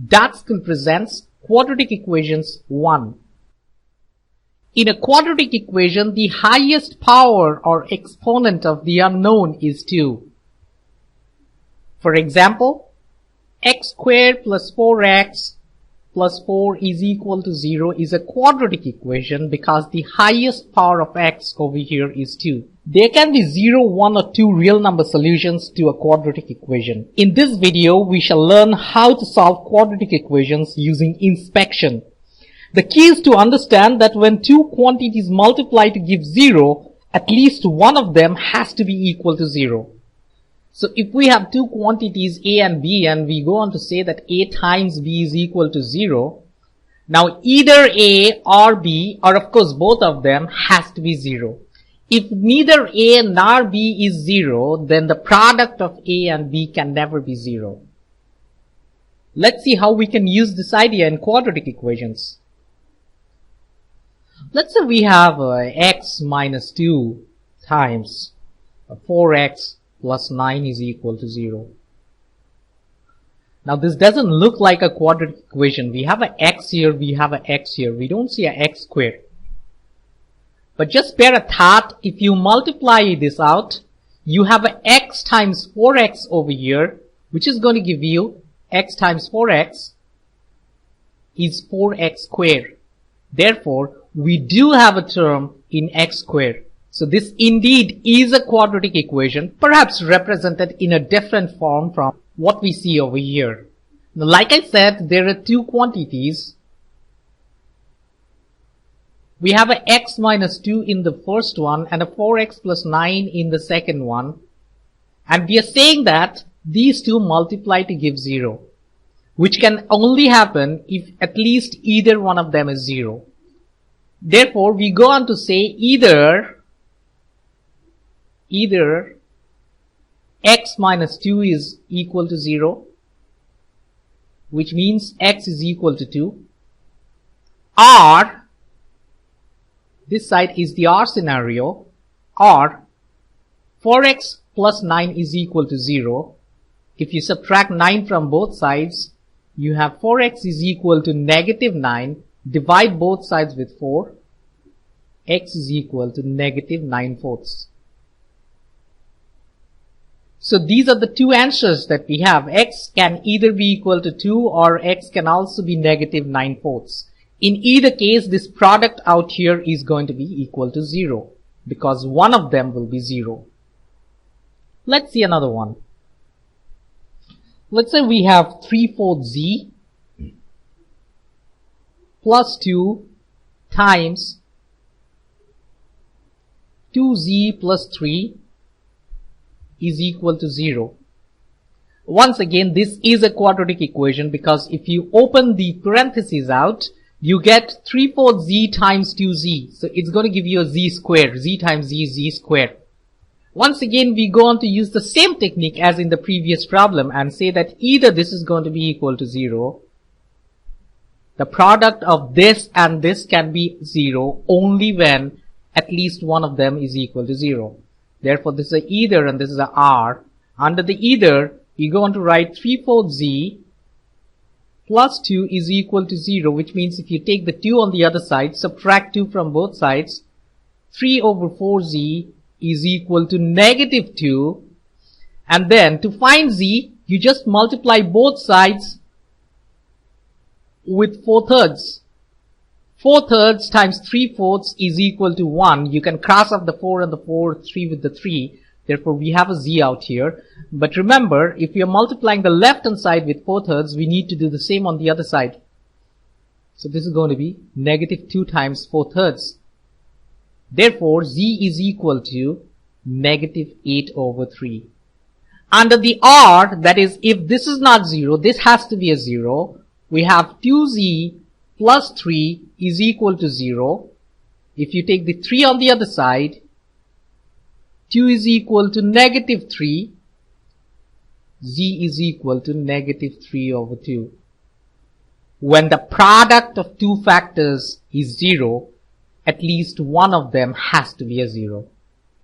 That skill presents Quadratic Equations 1. In a quadratic equation, the highest power or exponent of the unknown is 2. For example, x squared plus 4x plus 4 is equal to 0 is a quadratic equation because the highest power of x over here is 2. There can be 0, 1 or 2 real number solutions to a quadratic equation. In this video, we shall learn how to solve quadratic equations using inspection. The key is to understand that when two quantities multiply to give 0, at least one of them has to be equal to 0. So if we have two quantities A and B and we go on to say that A times B is equal to 0, now either A or B, or of course both of them, has to be 0. If neither A nor B is 0, then the product of A and B can never be 0. Let's see how we can use this idea in quadratic equations. Let's say we have x minus 2 times 4x plus 9 is equal to 0. Now this doesn't look like a quadratic equation. We have an x here, we have an x here. We don't see an x squared. But just spare a thought, if you multiply this out, you have an x times 4x over here, which is going to give you x times 4x is 4x squared. Therefore, we do have a term in x squared. So this indeed is a quadratic equation, perhaps represented in a different form from what we see over here. Now, like I said, there are two quantities. We have a x minus 2 in the first one and a 4x plus 9 in the second one. And we are saying that these two multiply to give 0, which can only happen if at least either one of them is 0. Therefore, we go on to say either x minus 2 is equal to 0, which means x is equal to 2, or this side is the or scenario, or 4x plus 9 is equal to 0. If you subtract 9 from both sides, you have 4x is equal to negative 9. Divide both sides with 4. X is equal to negative 9/4. So these are the two answers that we have. X can either be equal to 2 or x can also be negative 9/4. In either case, this product out here is going to be equal to 0 because one of them will be 0. Let's see another one. Let's say we have 3/4 z plus 2 times 2z plus 3 is equal to 0. Once again, this is a quadratic equation because if you open the parentheses out, you get 3/4 z times 2z. So it's going to give you a z squared. Z times z is z squared. Once again, we go on to use the same technique as in the previous problem and say that either this is going to be equal to 0. The product of this and this can be 0 only when at least one of them is equal to 0. Therefore, this is a either and this is a or. Under the either, we go on to write 3/4 z plus 2 is equal to 0, which means if you take the 2 on the other side, subtract 2 from both sides, 3 over 4z is equal to negative 2. And then to find z, you just multiply both sides with 4/3. 4/3 times 3/4 is equal to 1. You can cross off the 4 and the 4, 3 with the 3. Therefore, we have a z out here. But remember, if we are multiplying the left hand side with 4/3, we need to do the same on the other side. So this is going to be negative 2 times 4/3. Therefore, z is equal to negative 8/3. Under the or, that is, if this is not 0, this has to be a 0. We have 2z plus 3 is equal to 0. If you take the 3 on the other side, 2 is equal to negative 3. Z is equal to negative 3/2. When the product of two factors is 0, at least one of them has to be a 0.